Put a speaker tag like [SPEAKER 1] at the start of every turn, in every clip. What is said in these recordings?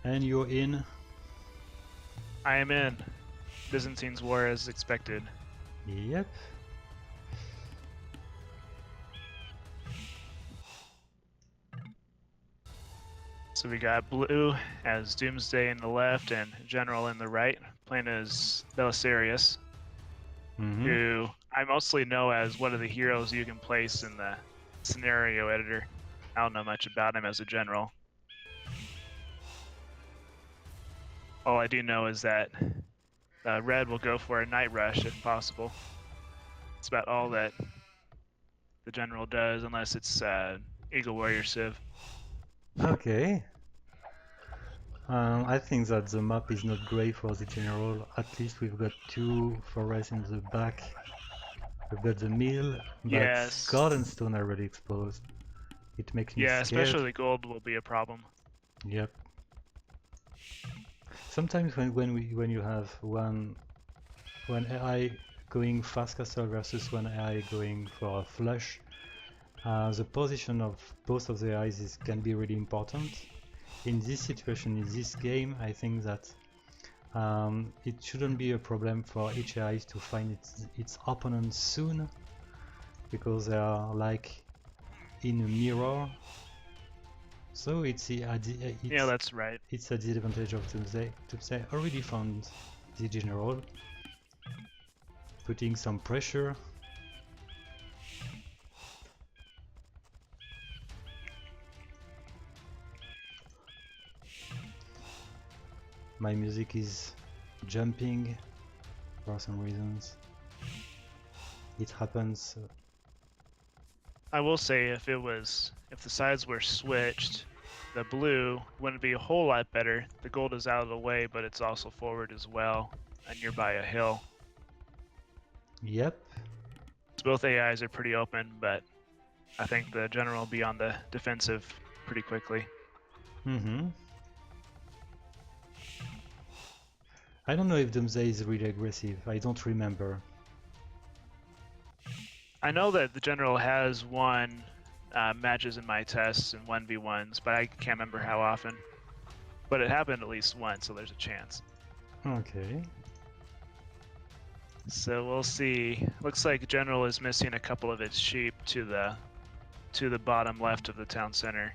[SPEAKER 1] And you're in?
[SPEAKER 2] I am in. Byzantine's war as expected.
[SPEAKER 1] Yep.
[SPEAKER 2] So we got blue as Doomsday in the left and General in the right, playing as Belisarius, who I mostly know as one of the heroes you can place in the scenario editor. I don't know much about him as a general. All I do know is that red will go for a night rush if possible. That's about all that the general does, unless it's Eagle Warrior Civ.
[SPEAKER 1] Okay. I think that the map is not great for the general. At least we've got two forests in the back. We've got the mill, but
[SPEAKER 2] Yes.
[SPEAKER 1] gold and stone are really exposed. It makes me
[SPEAKER 2] Yeah,
[SPEAKER 1] scared.
[SPEAKER 2] especially the gold will be a problem.
[SPEAKER 1] Yep. Sometimes when you have one AI going fast castle versus one AI going for a flush, the position of both of the AIs can be really important. In this situation, in this game, I think that it shouldn't be a problem for each AI to find its opponent soon, because they are like in a mirror. So
[SPEAKER 2] yeah, that's right.
[SPEAKER 1] It's a disadvantage of Doomsday. Doomsday already found the general, putting some pressure. My music is jumping for some reasons. It happens.
[SPEAKER 2] I will say if the sides were switched, the blue wouldn't be a whole lot better. The gold is out of the way, but it's also forward as well, and nearby a hill.
[SPEAKER 1] Yep.
[SPEAKER 2] So both AIs are pretty open, but I think the general will be on the defensive pretty quickly.
[SPEAKER 1] I don't know if Doomsday is really aggressive. I don't remember.
[SPEAKER 2] I know that the general has won matches in my tests and 1v1s, but I can't remember how often. But it happened at least once, so there's a chance.
[SPEAKER 1] Okay.
[SPEAKER 2] So we'll see. Looks like general is missing a couple of its sheep to the bottom left of the town center.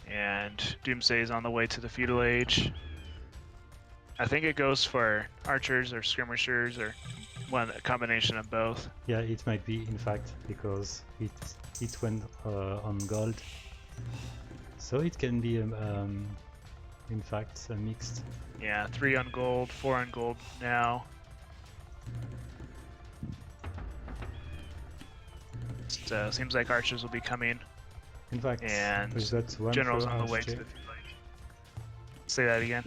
[SPEAKER 2] And Doomsday is on the way to the feudal age. I think it goes for archers or skirmishers or a combination of both.
[SPEAKER 1] Yeah, it might be in fact, because it went on gold, so it can be in fact a mixed.
[SPEAKER 2] Yeah, 3 on gold, 4 on gold now. Seems like archers will be coming.
[SPEAKER 1] In fact,
[SPEAKER 2] and
[SPEAKER 1] we've got one
[SPEAKER 2] general's
[SPEAKER 1] for
[SPEAKER 2] on the way to the feudal age. Say that again.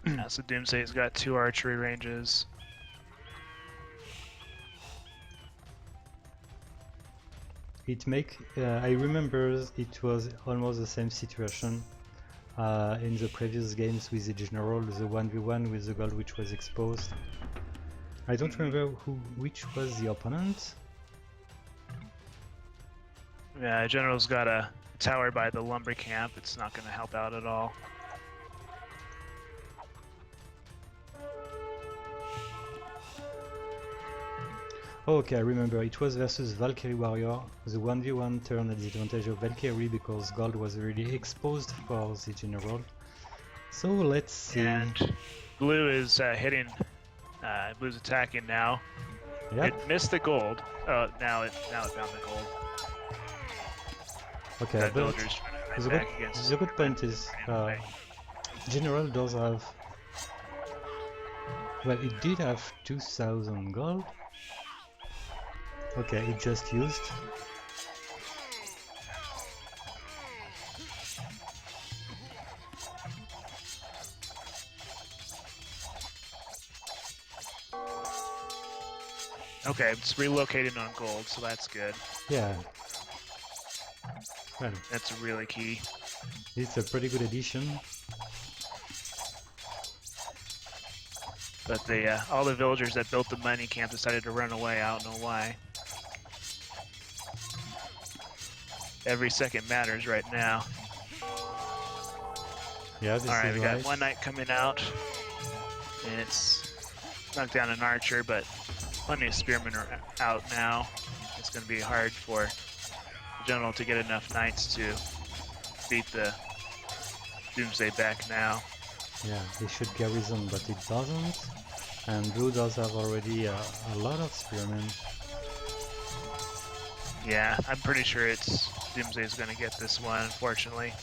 [SPEAKER 2] Yeah, so Doomsday's got 2 archery ranges.
[SPEAKER 1] I remember it was almost the same situation in the previous games with the general, the 1v1 with the gold which was exposed. I don't remember which was the opponent.
[SPEAKER 2] Yeah, general's got a tower by the lumber camp. It's not going to help out at all.
[SPEAKER 1] Oh, okay, I remember. It was versus Valkyrie Warrior. The 1v1 turned at the advantage of Valkyrie because gold was really exposed for the general. So let's see.
[SPEAKER 2] And blue is hitting. Blue's attacking now.
[SPEAKER 1] Yep.
[SPEAKER 2] It missed the gold. Oh, now it found the gold.
[SPEAKER 1] Okay,
[SPEAKER 2] that
[SPEAKER 1] but the good point is general does have. Well, it did have 2,000 gold. Okay, it just used.
[SPEAKER 2] Okay, it's relocating on gold, so that's good.
[SPEAKER 1] Yeah. Well,
[SPEAKER 2] that's really key.
[SPEAKER 1] It's a pretty good addition.
[SPEAKER 2] But all the villagers that built the mining camp decided to run away. I don't know why. Every second matters right now.
[SPEAKER 1] Yeah, this is
[SPEAKER 2] Alright, we
[SPEAKER 1] right.
[SPEAKER 2] got one knight coming out. And it's knocked down an archer, but plenty of spearmen are out now. It's going to be hard for the general to get enough knights to beat the Doomsday back now.
[SPEAKER 1] Yeah, he should garrison, but it doesn't. And blue does have already a lot of spearmen.
[SPEAKER 2] Yeah, I'm pretty sure it's Doomsday's going to get this one, unfortunately.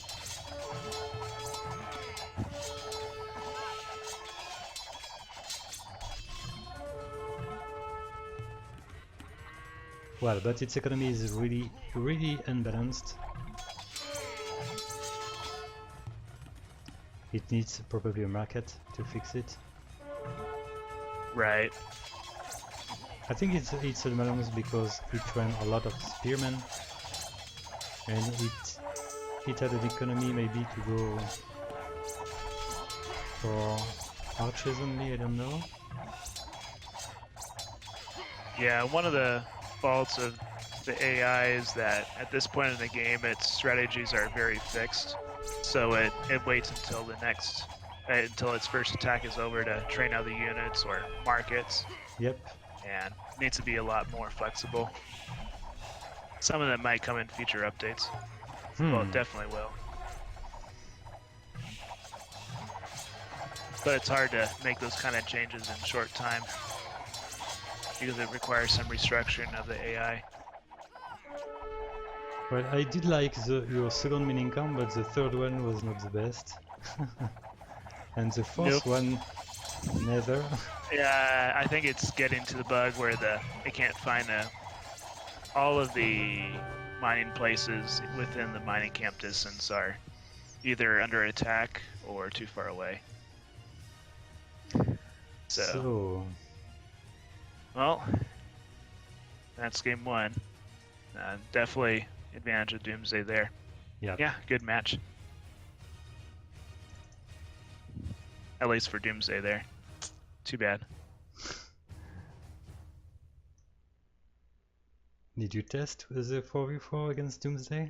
[SPEAKER 1] Well, but its economy is really unbalanced. It needs probably a market to fix it.
[SPEAKER 2] Right.
[SPEAKER 1] I think it's unbalanced because it ran a lot of spearmen, and it had an economy maybe to go for archers only. I don't know.
[SPEAKER 2] Yeah, one of the faults of the AI is that at this point in the game, its strategies are very fixed. So it waits until the next, until its first attack is over to train other units or markets.
[SPEAKER 1] Yep.
[SPEAKER 2] And needs to be a lot more flexible. Some of them might come in future updates. Well, definitely will. But it's hard to make those kind of changes in short time because it requires some restructuring of the AI.
[SPEAKER 1] Well, I did like your second mining camp, but the third one was not the best. And the fourth one, never.
[SPEAKER 2] Yeah, I think it's getting to the bug where it can't find all of the mining places within the mining camp distance are either under attack or too far away. So well, that's game one. Definitely advantage of Doomsday there. Yeah, good match. At least for Doomsday there. Too bad.
[SPEAKER 1] Did you test the 4v4 against Doomsday?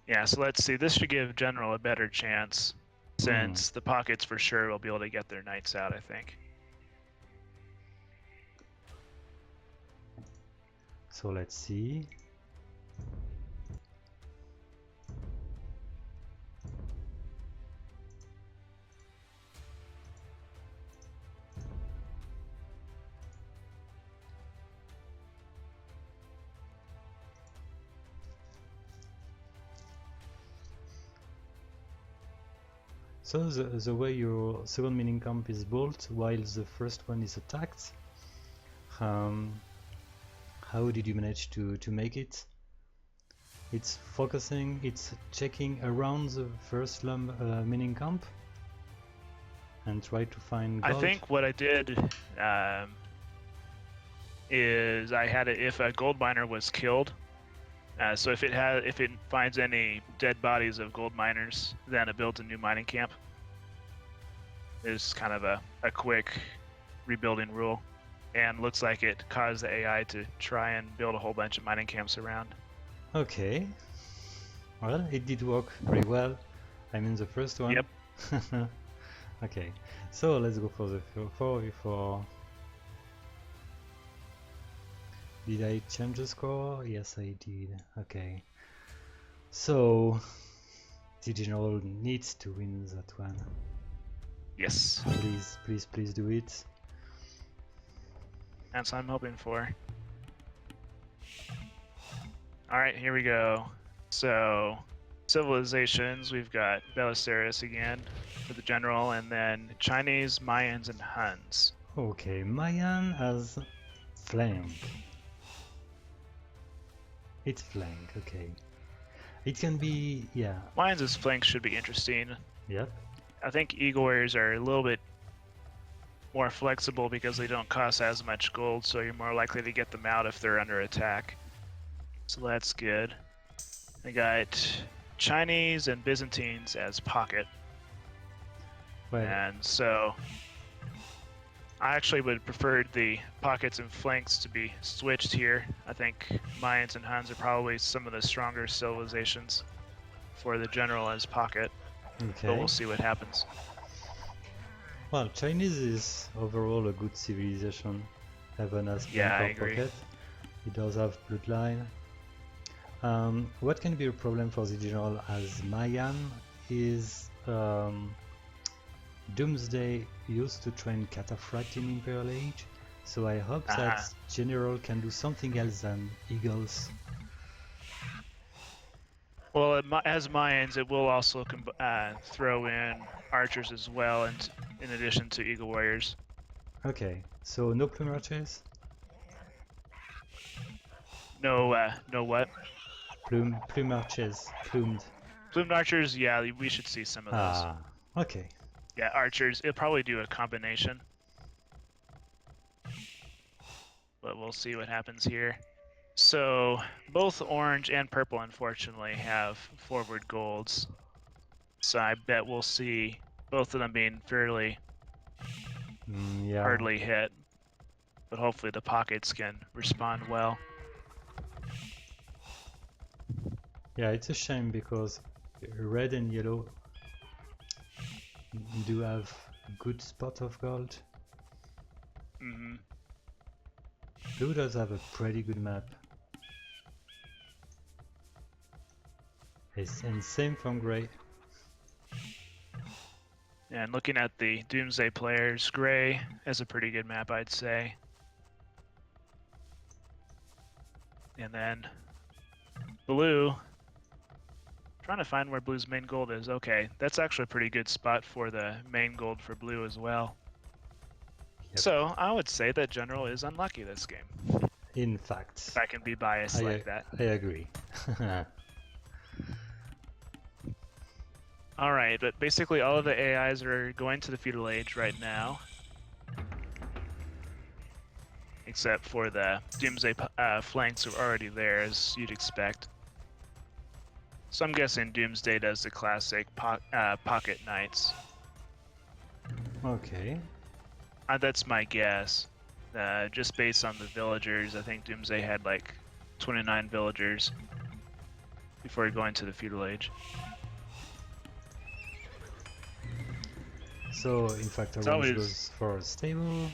[SPEAKER 2] Yeah, so let's see. This should give General a better chance since the pockets for sure will be able to get their knights out, I think.
[SPEAKER 1] So let's see. So the way your second mining camp is built while the first one is attacked, how did you manage to make it? It's focusing, it's checking around the first mining camp and try to find gold.
[SPEAKER 2] I think what I did is I had it if a gold miner was killed. So if it finds any dead bodies of gold miners, then it builds a new mining camp. It's kind of a quick rebuilding rule, and looks like it caused the AI to try and build a whole bunch of mining camps around.
[SPEAKER 1] Okay. Well, it did work very well. I mean the first one.
[SPEAKER 2] Yep.
[SPEAKER 1] Okay, so let's go for the 4v4. Did I change the score? Yes, I did. Okay. So, the general needs to win that one.
[SPEAKER 2] Yes.
[SPEAKER 1] Please do it.
[SPEAKER 2] That's what I'm hoping for. Alright, here we go. So, civilizations, we've got Belisarius again for the general, and then Chinese, Mayans, and Huns.
[SPEAKER 1] Okay, Mayan has flank. It's flank, okay. It can be, yeah.
[SPEAKER 2] Mayans' flank should be interesting.
[SPEAKER 1] Yep.
[SPEAKER 2] I think Eagle Warriors are a little bit more flexible because they don't cost as much gold, so you're more likely to get them out if they're under attack. So that's good. I got Chinese and Byzantines as pocket.
[SPEAKER 1] Well,
[SPEAKER 2] and so I actually would prefer the pockets and flanks to be switched here. I think Mayans and Huns are probably some of the stronger civilizations for the general as pocket,
[SPEAKER 1] okay.
[SPEAKER 2] but we'll see what happens.
[SPEAKER 1] Well, Chinese is overall a good civilization, even as
[SPEAKER 2] Yeah, I
[SPEAKER 1] flank or
[SPEAKER 2] agree.
[SPEAKER 1] pocket. It does have bloodline. What can be a problem for the general as Mayan is Doomsday used to train Cataphract in Imperial Age, so I hope that General can do something else than Eagles.
[SPEAKER 2] Well, as Mayans, it will also throw in archers as well, and in addition to Eagle Warriors.
[SPEAKER 1] Okay, so no plume archers?
[SPEAKER 2] No, no what?
[SPEAKER 1] Plume archers, plumed.
[SPEAKER 2] Plumed archers, yeah, we should see some of those.
[SPEAKER 1] Ah, okay.
[SPEAKER 2] Yeah, archers, it'll probably do a combination. But we'll see what happens here. So both orange and purple, unfortunately, have forward golds. So I bet we'll see both of them being fairly hardly hit. But hopefully the pockets can respond well.
[SPEAKER 1] Yeah, it's a shame because red and yellow do have good spot of gold.
[SPEAKER 2] Mm-hmm.
[SPEAKER 1] Blue does have a pretty good map. And same from gray.
[SPEAKER 2] And looking at the Doomsday players, gray has a pretty good map, I'd say. And then blue, trying to find where blue's main gold is. Okay, that's actually a pretty good spot for the main gold for blue as well. Yep. So I would say that general is unlucky this game.
[SPEAKER 1] In fact.
[SPEAKER 2] If I can be biased like that.
[SPEAKER 1] I agree.
[SPEAKER 2] Alright, but basically all of the AIs are going to the feudal age right now. Except for the Doomsday flanks are already there, as you'd expect. So I'm guessing Doomsday does the classic pocket knights.
[SPEAKER 1] Okay.
[SPEAKER 2] That's my guess. Just based on the villagers, I think Doomsday had like 29 villagers before going to the feudal age.
[SPEAKER 1] So in fact orange goes for stable,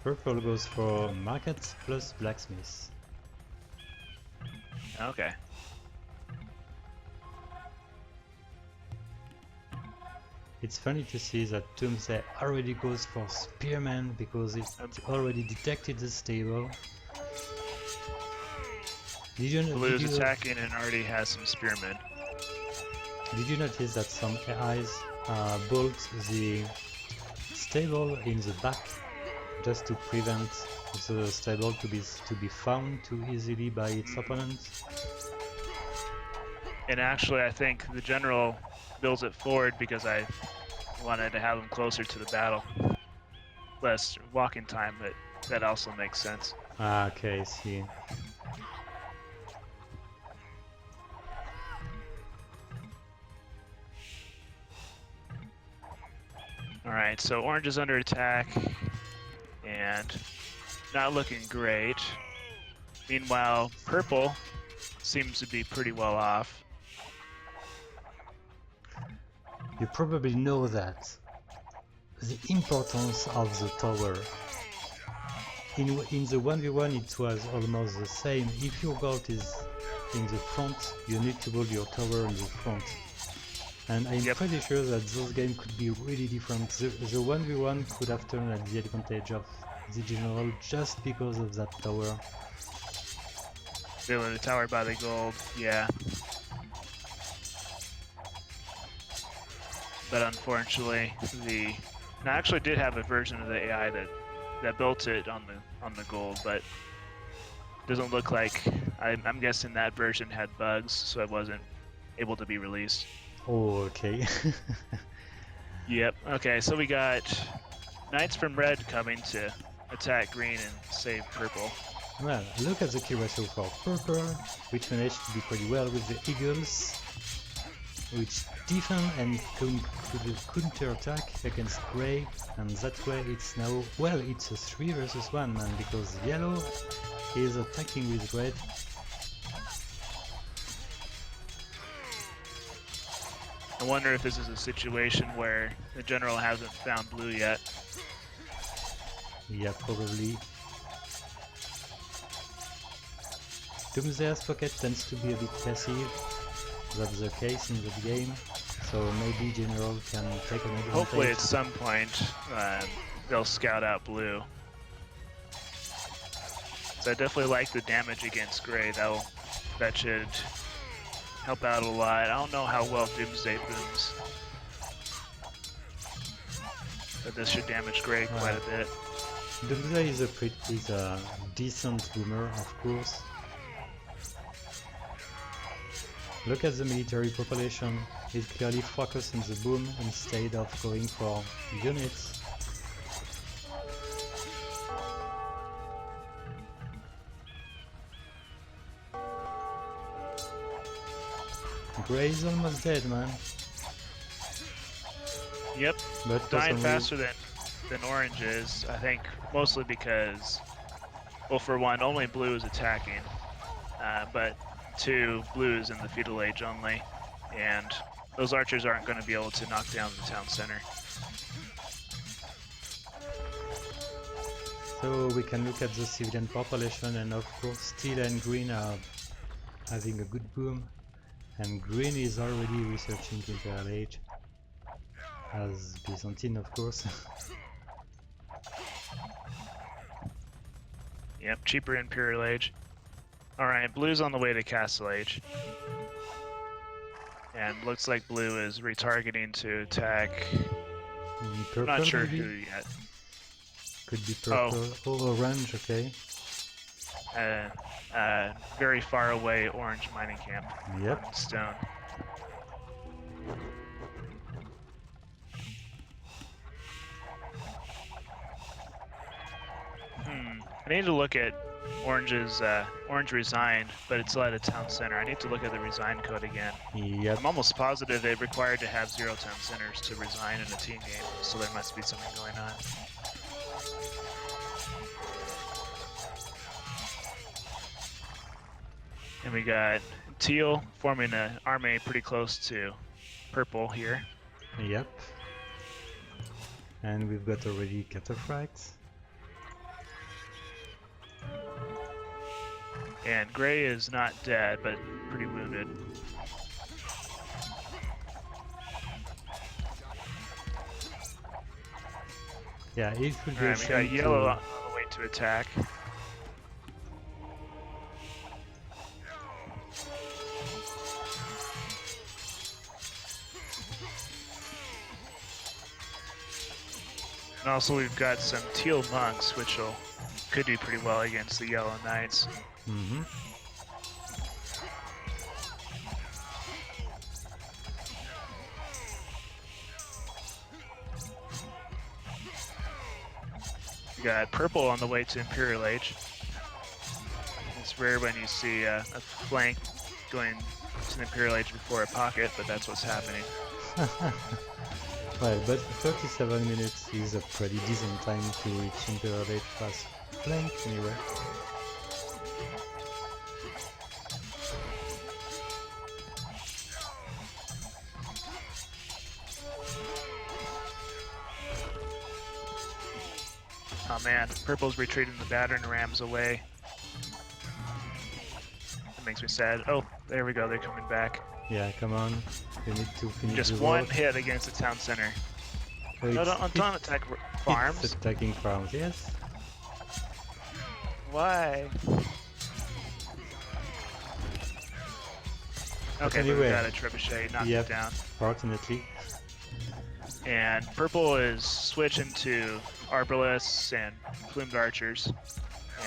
[SPEAKER 1] purple goes for market plus blacksmith.
[SPEAKER 2] Okay.
[SPEAKER 1] It's funny to see that Doomsday already goes for spearman because it already detected the stable.
[SPEAKER 2] Blue's attacking and already has some spearmen.
[SPEAKER 1] Did you notice that some AIs bolt the stable in the back just to prevent the stable to be found too easily by its opponents?
[SPEAKER 2] And actually I think the general builds it forward because I wanted to have him closer to the battle. Less walking time, but that also makes sense.
[SPEAKER 1] Ah, okay, I see.
[SPEAKER 2] Alright, so orange is under attack and not looking great. Meanwhile, purple seems to be pretty well off.
[SPEAKER 1] You probably know that the importance of the tower. In the 1v1 it was almost the same. If your gold is in the front, you need to build your tower in the front. And I'm pretty sure that those games could be really different. The 1v1 could have turned at the advantage of the general just because of that tower.
[SPEAKER 2] Building the tower by the gold, yeah. But unfortunately, I actually did have a version of the AI that built it on the gold, but doesn't look like. I'm guessing that version had bugs, so it wasn't able to be released.
[SPEAKER 1] Oh, okay.
[SPEAKER 2] Yep. Okay, so we got knights from red coming to attack green and save purple.
[SPEAKER 1] Well, look at the kill ratio for purple, which managed to do pretty well with the eagles. which defend and counter attack against grey, and that way it's now, well, it's a 3 versus 1, man, because yellow is attacking with red.
[SPEAKER 2] I wonder if this is a situation where the general hasn't found blue yet.
[SPEAKER 1] Yeah, probably. Doomsday's pocket tends to be a bit passive. That's the case in the game, so maybe General can take an advantage.
[SPEAKER 2] Hopefully at some point they'll scout out blue. So I definitely like the damage against gray. That should help out a lot. I don't know how well Doomsday booms, but this should damage gray quite a bit.
[SPEAKER 1] Doomsday is a decent boomer, of course. Look at the military population. It clearly focuses on the boom instead of going for units. Grey is almost dead, man.
[SPEAKER 2] Yep,
[SPEAKER 1] but
[SPEAKER 2] dying faster than orange is, I think mostly because, well, for one, only blue is attacking, but 2, blue is in the feudal age only, and those archers aren't going to be able to knock down the town center.
[SPEAKER 1] So we can look at the civilian population, and of course steel and green are having a good boom, and green is already researching Imperial Age, as Byzantine of course.
[SPEAKER 2] Yep, cheaper Imperial Age. Alright, blue's on the way to Castle Age. And looks like blue is retargeting to attack.
[SPEAKER 1] Purple,
[SPEAKER 2] I'm not sure
[SPEAKER 1] maybe?
[SPEAKER 2] who yet.
[SPEAKER 1] Could be purple. Oh, orange, okay.
[SPEAKER 2] Very far away orange mining camp.
[SPEAKER 1] Yep.
[SPEAKER 2] On stone. I need to look at Orange's Orange resigned, but it's still at a town center. I need to look at the resign code again.
[SPEAKER 1] Yep.
[SPEAKER 2] I'm almost positive they're required to have 0 town centers to resign in a team game, so there must be something going on. And we got teal forming an army pretty close to purple here.
[SPEAKER 1] Yep. And we've got already cataphracts.
[SPEAKER 2] And gray is not dead, but pretty wounded.
[SPEAKER 1] Yeah, it would be
[SPEAKER 2] Alright, we got yellow on the way to attack. And also we've got some teal monks, which could do pretty well against the yellow knights.
[SPEAKER 1] Mm-hmm.
[SPEAKER 2] We got purple on the way to Imperial Age. It's rare when you see a flank going to the Imperial Age before a pocket, but that's what's happening.
[SPEAKER 1] Well, but 37 minutes is a pretty decent time to reach Imperial Age fast flank anyway.
[SPEAKER 2] Oh man, purple's retreating the battering rams away. That makes me sad. Oh, there we go, they're coming back.
[SPEAKER 1] Yeah, come on. We need to finish
[SPEAKER 2] Just
[SPEAKER 1] the
[SPEAKER 2] one
[SPEAKER 1] work.
[SPEAKER 2] hit against the town center.
[SPEAKER 1] Oh,
[SPEAKER 2] No, don't attack farms.
[SPEAKER 1] It's attacking farms, yes.
[SPEAKER 2] Why? Okay,
[SPEAKER 1] anyway,
[SPEAKER 2] but we got a trebuchet, knocked it down.
[SPEAKER 1] Fortunately.
[SPEAKER 2] And purple is switching to arbalists and plumed archers,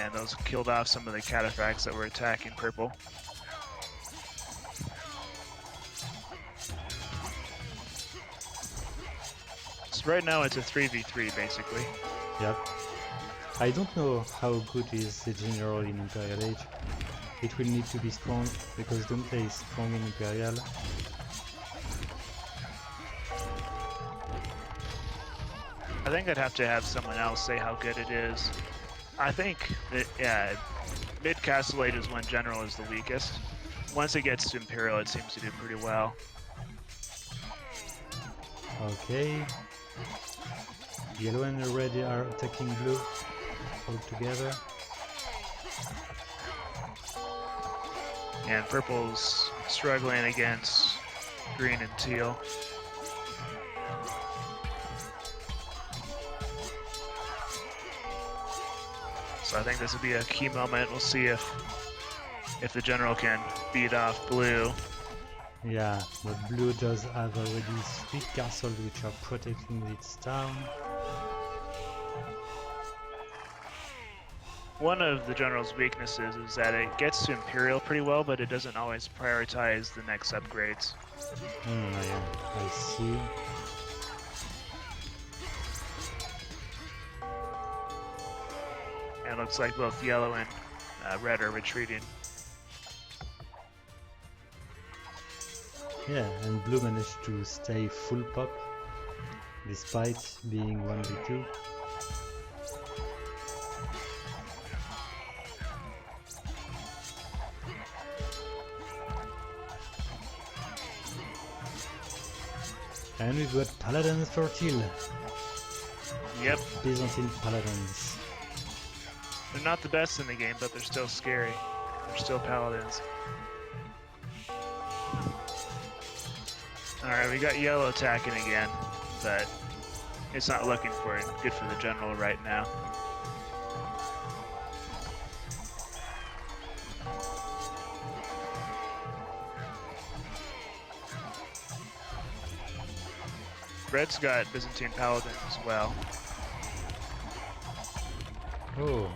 [SPEAKER 2] and those killed off some of the cataphracts that were attacking purple. So right now it's a 3v3 basically.
[SPEAKER 1] Yep. I don't know how good is the general in Imperial Age. It will need to be strong, because Doomsday is strong in Imperial.
[SPEAKER 2] I think I'd have to have someone else say how good it is. I think that, yeah, mid Castle Age is when General is the weakest. Once it gets to Imperial, it seems to do pretty well.
[SPEAKER 1] Okay. Yellow and red are attacking blue all together.
[SPEAKER 2] And purple's struggling against green and teal. So I think this would be a key moment. We'll see if the General can beat off blue.
[SPEAKER 1] Yeah, but blue does have already 3 castles which are protecting its town.
[SPEAKER 2] One of the General's weaknesses is that it gets to Imperial pretty well, but it doesn't always prioritize the next upgrades.
[SPEAKER 1] Yeah, I see.
[SPEAKER 2] And it looks like both yellow and red are retreating.
[SPEAKER 1] Yeah, and blue managed to stay full pop despite being 1v2. And we've got Paladins for Teal.
[SPEAKER 2] Yep.
[SPEAKER 1] Byzantine Paladins.
[SPEAKER 2] They're not the best in the game, but they're still scary. They're still Paladins. Alright, we got yellow attacking again, but it's not looking for it. Good for the General right now. Red's got Byzantine Paladin as well.
[SPEAKER 1] Oh.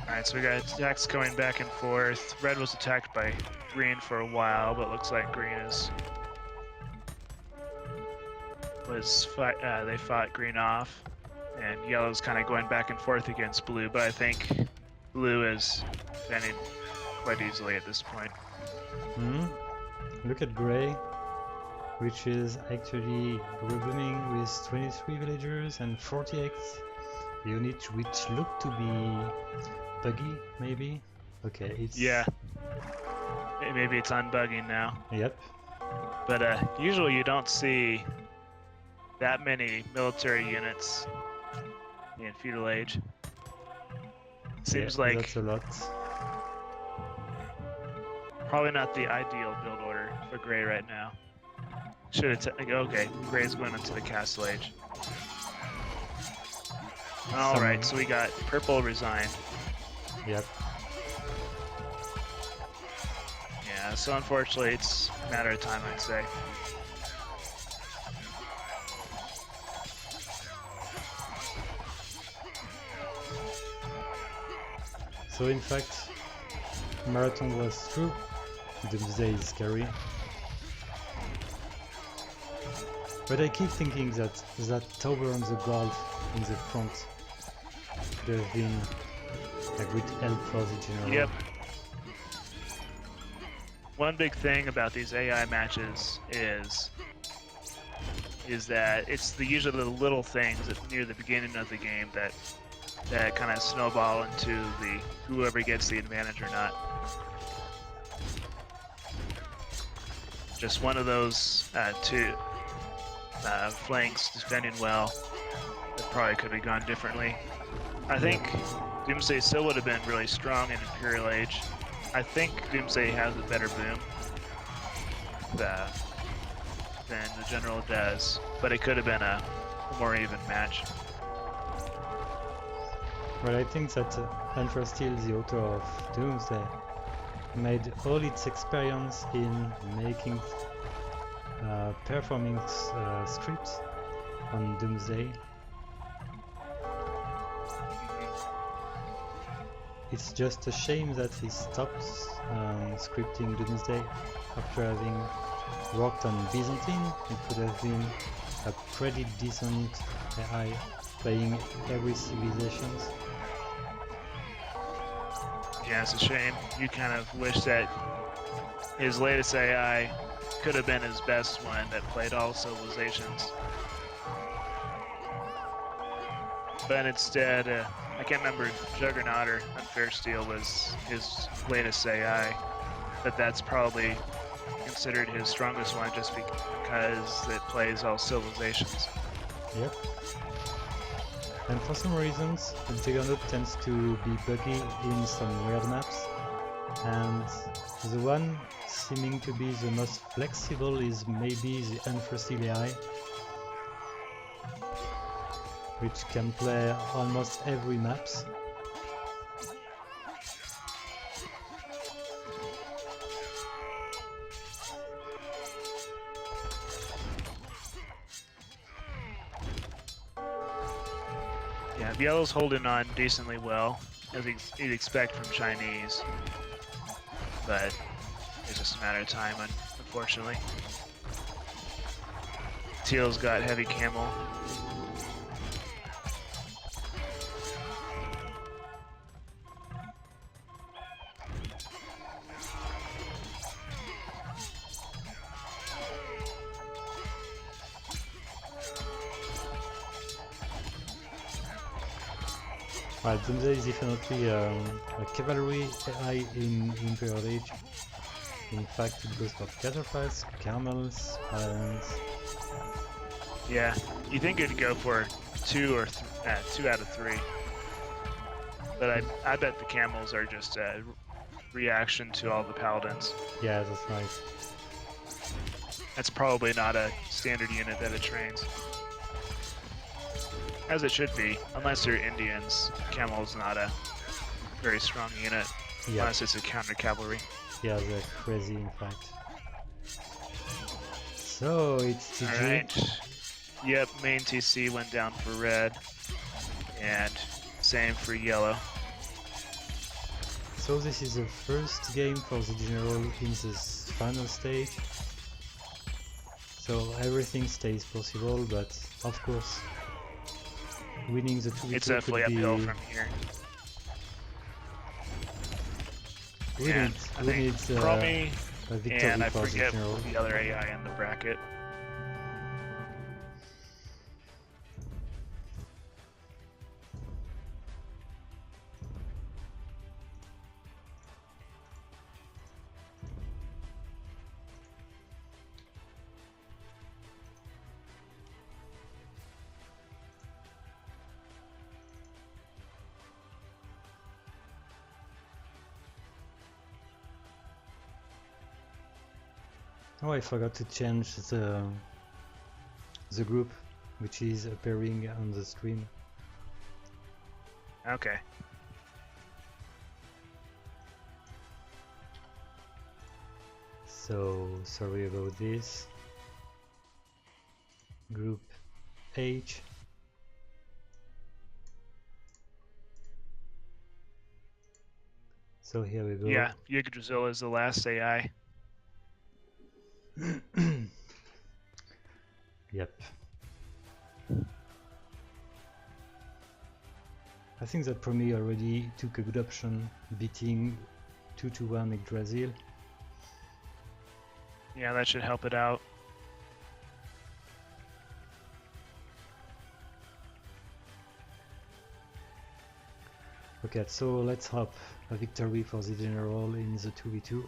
[SPEAKER 2] Alright, so we got attacks going back and forth. Red was attacked by green for a while, but looks like green they fought green off, and yellow's kind of going back and forth against blue, but I think blue is defending quite easily at this point.
[SPEAKER 1] Look at gray, which is actually grouping with 23 villagers and 48 units, which look to be buggy, maybe? Okay, it's...
[SPEAKER 2] Yeah. Maybe it's unbugging now.
[SPEAKER 1] Yep.
[SPEAKER 2] But usually you don't see that many military units in Feudal Age. Seems like
[SPEAKER 1] that's a lot.
[SPEAKER 2] Probably not the ideal build order for Gray right now. Should have okay, Gray's going into the Castle Age. Alright, so we got purple resigned.
[SPEAKER 1] Yep.
[SPEAKER 2] Yeah, so unfortunately it's a matter of time, I'd say.
[SPEAKER 1] So in fact, Marathon was true. Doomsday is scary. But I keep thinking that tower on the Gulf in the front could have been a good help for the General.
[SPEAKER 2] Yep. One big thing about these AI matches is that it's usually the little things near the beginning of the game that kind of snowball into whoever gets the advantage or not. Just one of those two flanks defending well that probably could have gone differently. I think Doomsday still would have been really strong in Imperial Age. I think Doomsday has a better boom than the General does, but it could have been a more even match.
[SPEAKER 1] Well, I think that UnfairestEel, the author of Doomsday, made all its experience in making performing scripts on Doomsday. it's just a shame that he stopped scripting Doomsday after having worked on Byzantine. It could have been a pretty decent AI playing every civilization.
[SPEAKER 2] Yeah, it's a shame. You kind of wish that his latest AI could have been his best one that played all civilizations. But instead, I can't remember if Juggernaut or UnfairestEel was his latest AI, but that's probably considered his strongest one just because it plays all civilizations.
[SPEAKER 1] Yep. And for some reasons, the Juggernaut tends to be buggy in some weird maps, and the one seeming to be the most flexible is maybe the UnfairestEel AI, which can play almost every maps.
[SPEAKER 2] Yeah, Yellow's holding on decently well, as you'd expect from Chinese, but it's just a matter of time, unfortunately. Teal's got heavy camel.
[SPEAKER 1] Right, Doomsday is definitely a cavalry AI in Imperial Age. In fact, it goes for catapults, camels, paladins.
[SPEAKER 2] Yeah, you think it'd go for 2 or 2 out of 3, but I bet the camels are just a reaction to all the paladins.
[SPEAKER 1] Yeah, that's right.
[SPEAKER 2] That's probably not a standard unit that it trains. As it should be, unless you're Indians. Camel's not a very strong unit,
[SPEAKER 1] Yeah.
[SPEAKER 2] unless it's a counter cavalry.
[SPEAKER 1] Yeah, they're crazy in fact. So it's TG.
[SPEAKER 2] Alright. Yep, main TC went down for red, and same for yellow.
[SPEAKER 1] So this is the first game for the General in this final stage. So everything stays possible, but of course winning the 2v2
[SPEAKER 2] It's definitely uphill from here.
[SPEAKER 1] We need a victory
[SPEAKER 2] and I
[SPEAKER 1] for
[SPEAKER 2] forget
[SPEAKER 1] the General.
[SPEAKER 2] the other AI in the bracket.
[SPEAKER 1] Oh, I forgot to change the group, which is appearing on the screen.
[SPEAKER 2] Okay.
[SPEAKER 1] So sorry about this. Group H. So here we go.
[SPEAKER 2] Yeah, Yggdrasil is the last AI.
[SPEAKER 1] Yep. I think that Promi already took a good option, beating 2-1 Yggdrasil.
[SPEAKER 2] Yeah, that should help it out.
[SPEAKER 1] Okay, so let's hope a victory for the General in the 2v2.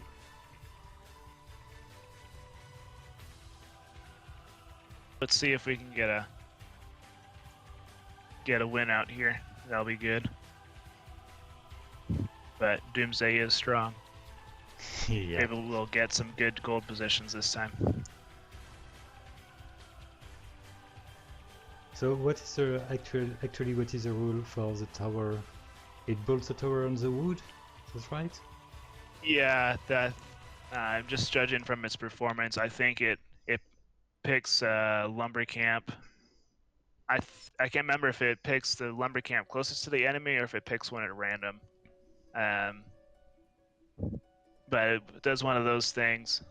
[SPEAKER 2] Let's see if we can get a win out here. That'll be good. But Doomsday is strong.
[SPEAKER 1] Yeah.
[SPEAKER 2] Maybe we'll get some good gold positions this time.
[SPEAKER 1] So what is the actually what is the rule for the tower? It bolts the tower on the wood, that's right?
[SPEAKER 2] Yeah, that I'm just judging from its performance. I think it picks lumber camp. I can't remember if it picks the lumber camp closest to the enemy or if it picks one at random. But it does one of those things.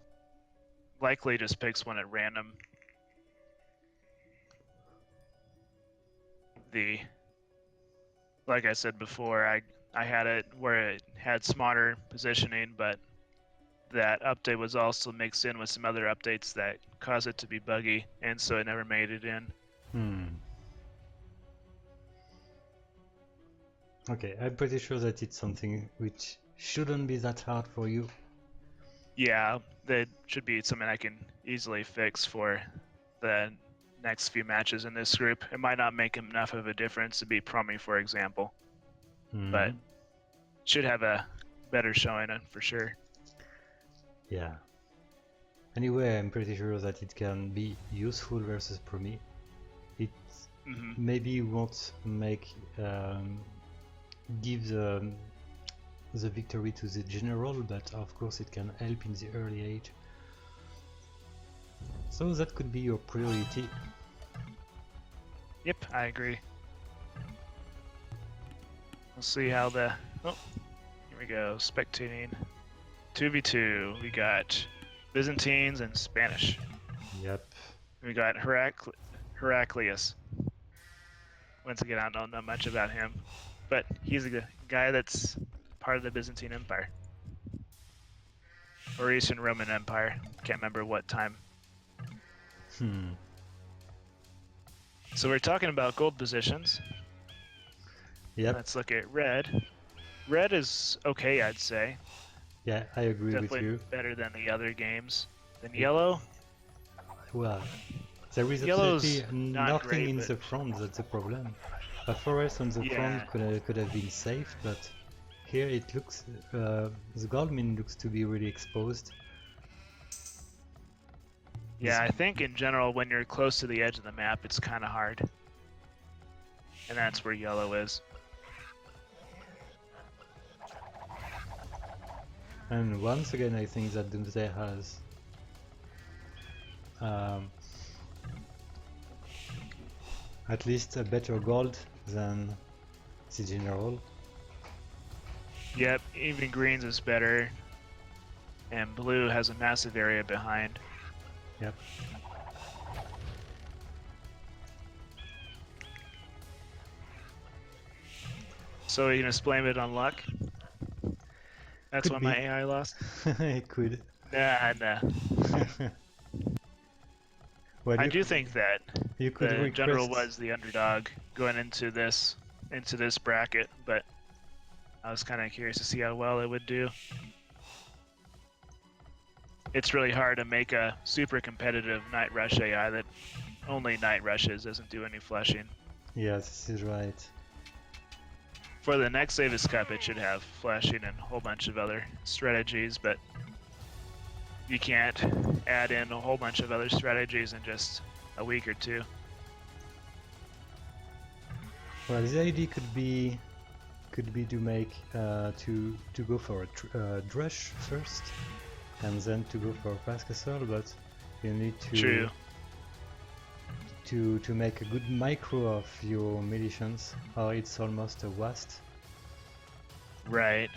[SPEAKER 2] Likely just picks one at random. Like I said before, I had it where it had smarter positioning, but that update was also mixed in with some other updates that caused it to be buggy, and so it never made it in.
[SPEAKER 1] Okay, I'm pretty sure that it's something which shouldn't be that hard for you.
[SPEAKER 2] Yeah, that should be something I can easily fix for the next few matches in this group. It might not make enough of a difference to beat Promi, for example, but should have a better showing for sure.
[SPEAKER 1] Yeah. Anyway, I'm pretty sure that it can be useful versus Promi. It maybe won't give the victory to the general, but of course it can help in the early age. So that could be your priority.
[SPEAKER 2] Yep, I agree. We'll see how the... Oh, here we go, spectating. 2v2, we got Byzantines and Spanish.
[SPEAKER 1] Yep.
[SPEAKER 2] We got Heraclius. Once again, I don't know much about him, but he's a guy that's part of the Byzantine Empire. Or Eastern Roman Empire. Can't remember what time. So we're talking about gold positions.
[SPEAKER 1] Yep.
[SPEAKER 2] Let's look at red. Red is okay, I'd say.
[SPEAKER 1] Yeah, I agree with you.
[SPEAKER 2] Definitely better than the other games. Then yellow?
[SPEAKER 1] Well, there is absolutely nothing in the front, that's the problem. A forest on the front could have been safe, but here it looks, the gold mine looks to be really exposed.
[SPEAKER 2] Yeah, I think in general when you're close to the edge of the map it's kind of hard. And that's where yellow is.
[SPEAKER 1] And once again I think that Doomsday has at least a better gold than the general.
[SPEAKER 2] Yep, even greens is better. And blue has a massive area behind.
[SPEAKER 1] Yep.
[SPEAKER 2] So are you gonna blame it on luck? That's
[SPEAKER 1] Could
[SPEAKER 2] when
[SPEAKER 1] be.
[SPEAKER 2] my AI lost?
[SPEAKER 1] It could.
[SPEAKER 2] Nah.
[SPEAKER 1] Well,
[SPEAKER 2] I do think that the general
[SPEAKER 1] request...
[SPEAKER 2] was the underdog going into this bracket, but I was kind of curious to see how well it would do. It's really hard to make a super competitive Night Rush AI that only Night Rushes, doesn't do any fleshing.
[SPEAKER 1] Yes, this is right.
[SPEAKER 2] For the next Davis Cup, it should have fleshing and a whole bunch of other strategies, but you can't add in a whole bunch of other strategies in just a week or two.
[SPEAKER 1] Well, the idea could be to make to go for a drush first, and then to go for a fast castle, but you need to make a good micro of your militians, or it's almost a waste.
[SPEAKER 2] Right.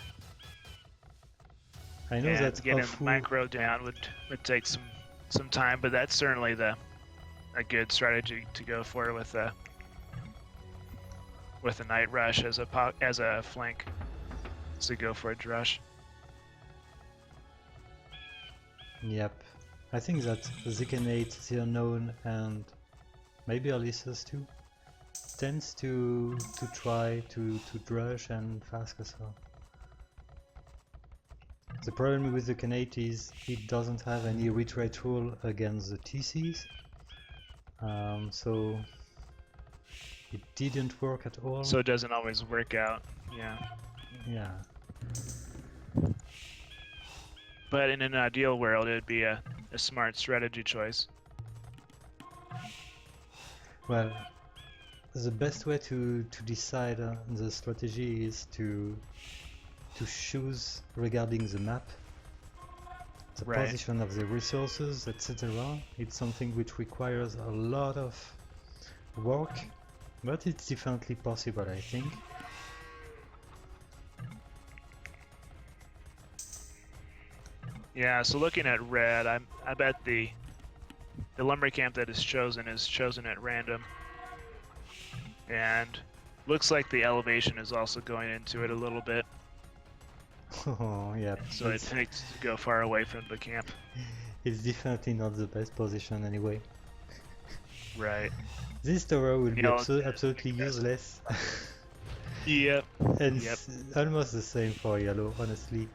[SPEAKER 1] I know that
[SPEAKER 2] getting micro down would take some time, but that's certainly a good strategy to go for with a Night Rush as a flank. So go for a drush.
[SPEAKER 1] Yep. I think that Zikanate, the Unknown, and maybe Alyssa's too tends to try to drush and fast castle. The problem with the Kanate is it doesn't have any retreat rule against the TCs, so it didn't work at all.
[SPEAKER 2] So it doesn't always work out, yeah.
[SPEAKER 1] Yeah.
[SPEAKER 2] But in an ideal world, it would be a smart strategy choice.
[SPEAKER 1] Well, the best way to decide the strategy is to choose regarding the map, the position of the resources, etc. It's something which requires a lot of work, but it's definitely possible, I think.
[SPEAKER 2] Yeah, so looking at red, I bet the lumber camp that is chosen at random. And looks like the elevation is also going into it a little bit.
[SPEAKER 1] Oh, yeah.
[SPEAKER 2] So it takes to go far away from the camp.
[SPEAKER 1] It's definitely not the best position anyway.
[SPEAKER 2] Right.
[SPEAKER 1] This tower will be
[SPEAKER 2] Yellow
[SPEAKER 1] absolutely useless.
[SPEAKER 2] Yep.
[SPEAKER 1] And
[SPEAKER 2] Yep.
[SPEAKER 1] almost the same for yellow, honestly.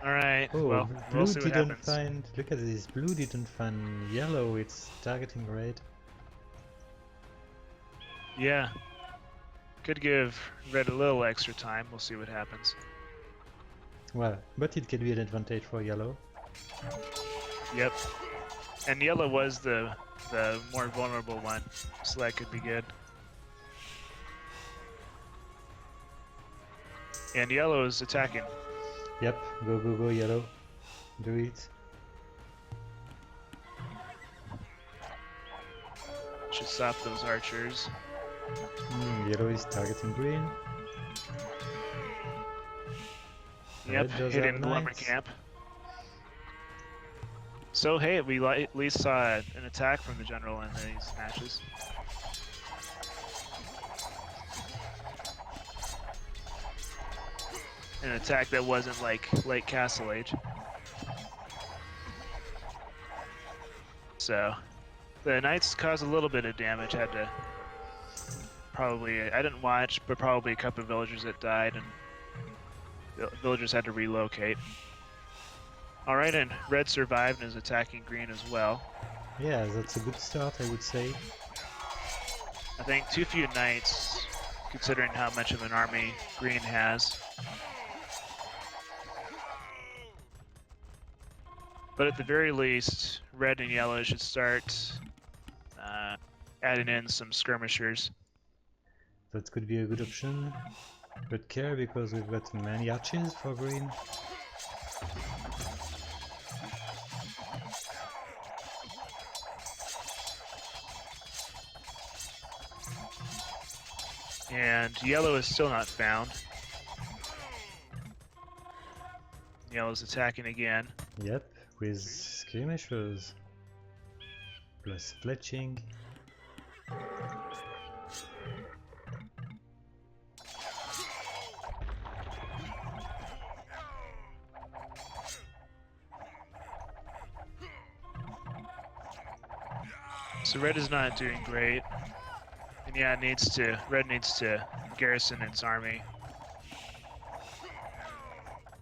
[SPEAKER 2] Alright,
[SPEAKER 1] Oh,
[SPEAKER 2] well,
[SPEAKER 1] blue
[SPEAKER 2] we'll see what
[SPEAKER 1] didn't
[SPEAKER 2] happens.
[SPEAKER 1] find. Look at this. Blue didn't find yellow. It's targeting red.
[SPEAKER 2] Yeah. Could give red a little extra time. We'll see what happens.
[SPEAKER 1] Well, but it can be an advantage for yellow.
[SPEAKER 2] Yep. And yellow was the more vulnerable one, so that could be good. And yellow is attacking.
[SPEAKER 1] Yep. Go, go, go, yellow. Do it.
[SPEAKER 2] Should stop those archers.
[SPEAKER 1] Yellow is targeting green.
[SPEAKER 2] Yep, hitting the lumber camp. So hey, we at least saw an attack from the general in these matches. An attack that wasn't like late Castle Age. So the knights caused a little bit of damage. Had to probably, I didn't watch, but probably a couple of villagers that died, and villagers had to relocate. Alright, and red survived and is attacking green as well.
[SPEAKER 1] Yeah, that's a good start, I would say.
[SPEAKER 2] I think too few knights, considering how much of an army green has. But at the very least, red and yellow should start adding in some skirmishers.
[SPEAKER 1] That could be a good option. But care because we've got many archers for green.
[SPEAKER 2] And yellow is still not found. Yellow's attacking again.
[SPEAKER 1] Yep, with skirmishers. Plus fletching.
[SPEAKER 2] So red is not doing great. And yeah, red needs to garrison its army.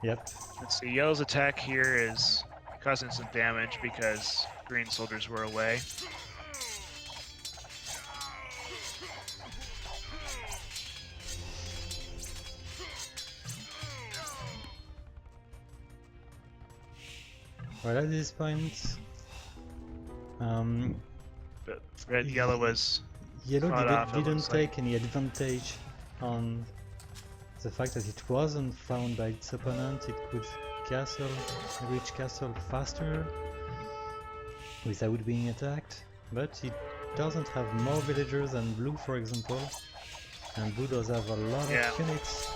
[SPEAKER 1] Yep.
[SPEAKER 2] Let's see, yellow's attack here is causing some damage because green soldiers were away.
[SPEAKER 1] Well, at this point,
[SPEAKER 2] But yellow was
[SPEAKER 1] yellow didn't take any advantage on the fact that it wasn't found by its opponent. It could reach castle faster without being attacked, but it doesn't have more villagers than blue, for example, and blue does have a lot of units.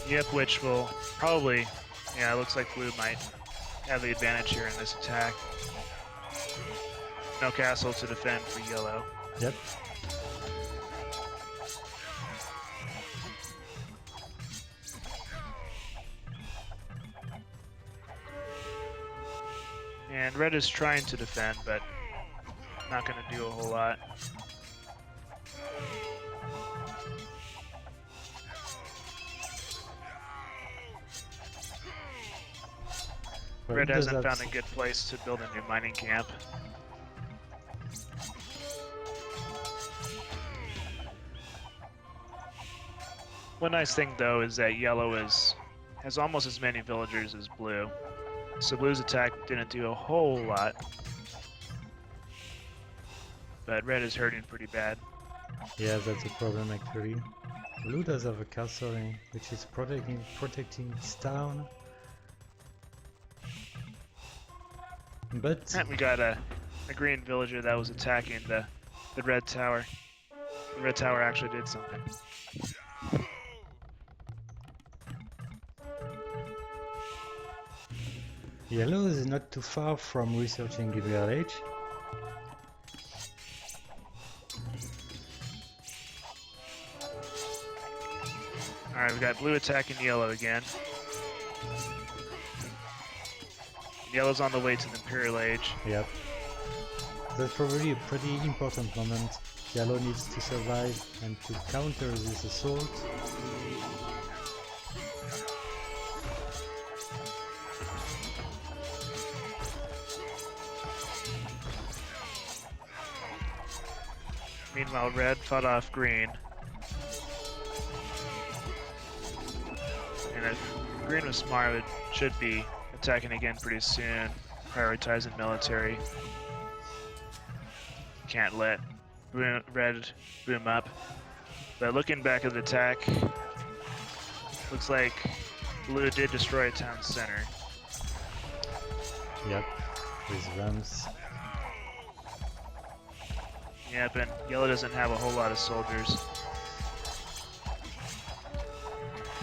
[SPEAKER 2] Yep, which will probably, yeah, it looks like blue might have the advantage here in this attack. No castle to defend for yellow.
[SPEAKER 1] Yep.
[SPEAKER 2] And red is trying to defend, but not going to do a whole lot.
[SPEAKER 1] Well,
[SPEAKER 2] red hasn't found a good place to build a new mining camp. One nice thing though is that yellow has almost as many villagers as blue. So blue's attack didn't do a whole lot. But red is hurting pretty bad.
[SPEAKER 1] Yeah, that's a problem actually. Blue does have a castle which is protecting its town. But
[SPEAKER 2] And we got a green villager that was attacking the red tower. The red tower actually did something.
[SPEAKER 1] Yellow is not too far from researching the village.
[SPEAKER 2] Alright, we got blue attacking yellow again. Yellow's on the way to the Imperial Age.
[SPEAKER 1] Yep. That's probably a pretty important moment. Yellow needs to survive and to counter this assault.
[SPEAKER 2] Meanwhile, red fought off green. And if green was smart, it should be attacking again pretty soon, prioritizing military. Can't let red boom up. But looking back at the attack, looks like blue did destroy a town center.
[SPEAKER 1] Yep, with rams.
[SPEAKER 2] Yep, and yellow doesn't have a whole lot of soldiers.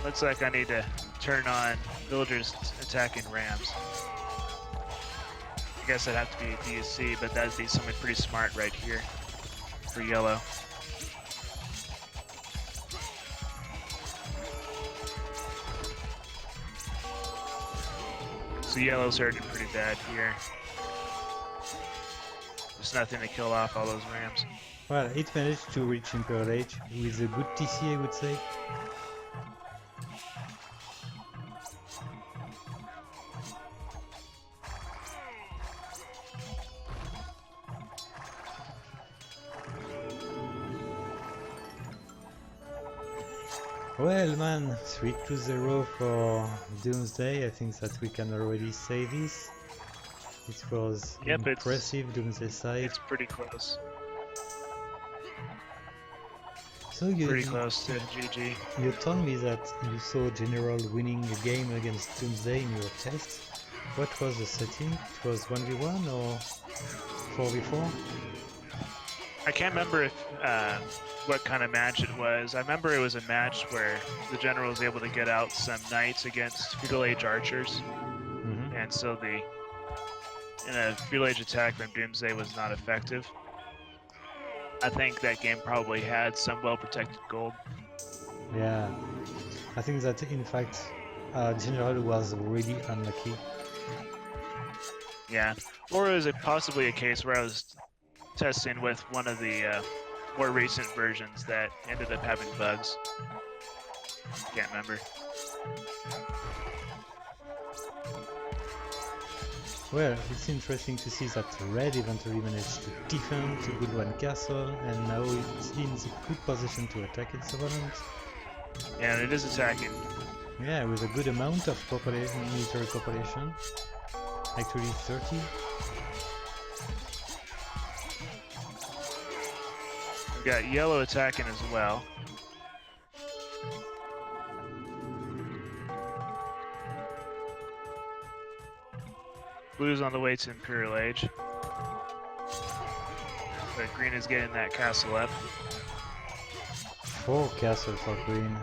[SPEAKER 2] Looks like I need to turn on villagers attacking rams. I guess that'd have to be a DSC, but that'd be something pretty smart right here for yellow. So yellow's hurting pretty bad here. There's nothing to kill off all those rams.
[SPEAKER 1] Well, it managed to reach Imperial Age with a good TC, I would say. Well, man, 3-0 for Doomsday. I think that we can already say this. It was impressive, Doomsday side.
[SPEAKER 2] It's pretty close.
[SPEAKER 1] So you
[SPEAKER 2] pretty close to GG.
[SPEAKER 1] You told me that you saw General winning a game against Doomsday in your test. What was the setting? It was 1v1 or 4v4?
[SPEAKER 2] I can't remember if what kind of match it was. I remember it was a match where the General was able to get out some knights against feudal age archers, and so in a feudal age attack from Doomsday was not effective. I think that game probably had some well-protected gold.
[SPEAKER 1] Yeah, I think that in fact General was really unlucky.
[SPEAKER 2] Yeah, or is it possibly a case where I was testing with one of the more recent versions that ended up having bugs? Can't remember.
[SPEAKER 1] Well, it's interesting to see that red eventually managed to defend the good one castle, and now it's in the good position to attack its opponent.
[SPEAKER 2] Yeah, it is attacking.
[SPEAKER 1] Yeah, with a good amount of population, military population. Actually 30.
[SPEAKER 2] We've got yellow attacking as well. Blue's on the way to Imperial Age. But green is getting that castle up.
[SPEAKER 1] 4 castles for green.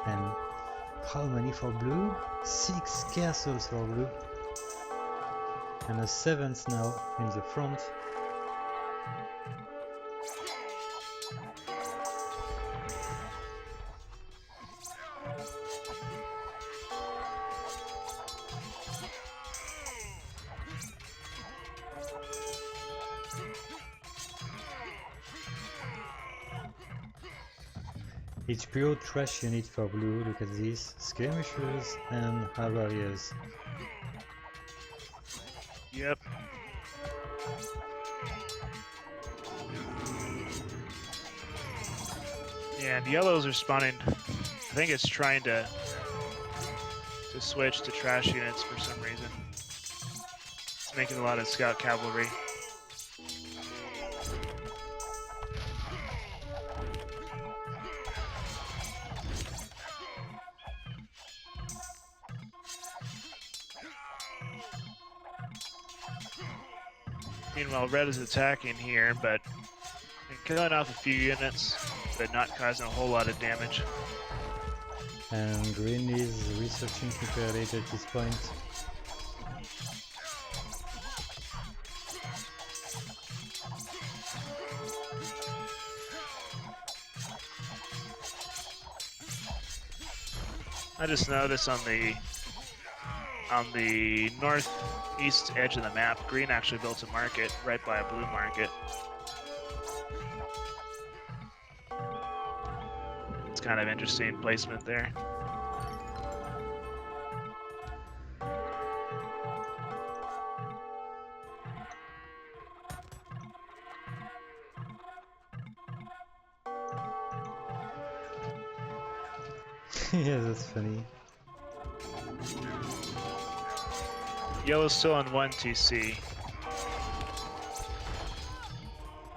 [SPEAKER 1] And how many for blue? 6 castles for blue. And a 7th now in the front. It's pure trash unit for blue, look at this, skirmishers and Havarias.
[SPEAKER 2] Yep. Yeah, and yellows are spawning. I think it's trying to switch to trash units for some reason. It's making a lot of scout cavalry. Meanwhile, red is attacking here, but killing off a few units, but not causing a whole lot of damage.
[SPEAKER 1] And green is researching Hyperlate at this point.
[SPEAKER 2] I just noticed on the northeast edge of the map, green actually built a market right by a blue market. It's kind of interesting placement there.
[SPEAKER 1] Yeah, that's funny.
[SPEAKER 2] Yellow's still on 1 TC.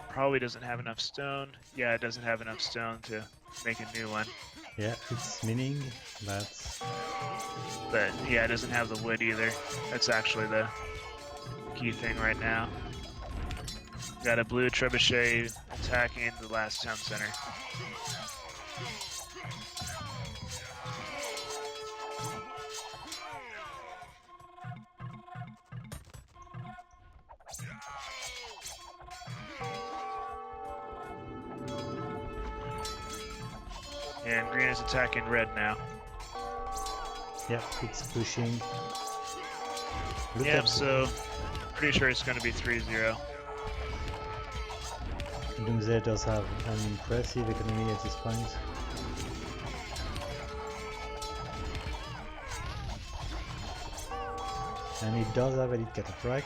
[SPEAKER 2] Probably doesn't have enough stone. Yeah, it doesn't have enough stone to make a new one.
[SPEAKER 1] Yeah, it's mining, but
[SPEAKER 2] yeah, it doesn't have the wood either. That's actually the key thing right now. Got a blue trebuchet attacking the last town center. And green is attacking red now.
[SPEAKER 1] yeah, it's pushing.
[SPEAKER 2] Yep, so pretty sure it's going to be 3-0.
[SPEAKER 1] Doomsday does have an impressive economy at this point. And it does have elite catapult.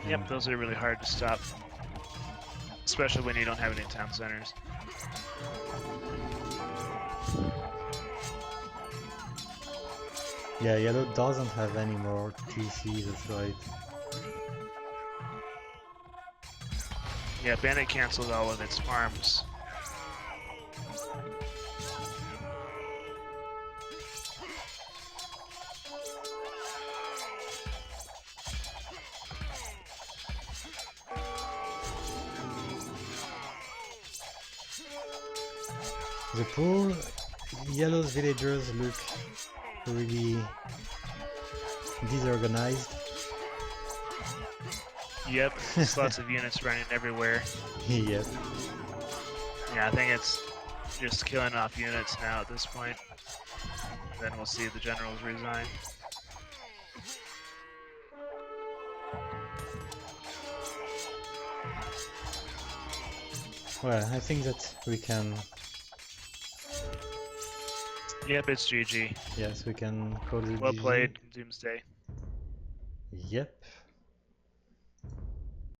[SPEAKER 2] Yep, those are really hard to stop. Especially when you don't have any town centers.
[SPEAKER 1] Yeah, yellow doesn't have any more TC, that's right.
[SPEAKER 2] Yeah, Bandit canceled all of its farms.
[SPEAKER 1] The pool, yellow's villagers look really disorganized.
[SPEAKER 2] Yep, there's lots of units running everywhere.
[SPEAKER 1] Yep.
[SPEAKER 2] Yeah, I think it's just killing off units now at this point. Then we'll see the generals resign.
[SPEAKER 1] Well, I think that we can...
[SPEAKER 2] Yep, it's GG.
[SPEAKER 1] Yes, we can call it
[SPEAKER 2] Well
[SPEAKER 1] GG.
[SPEAKER 2] played, Doomsday.
[SPEAKER 1] Yep.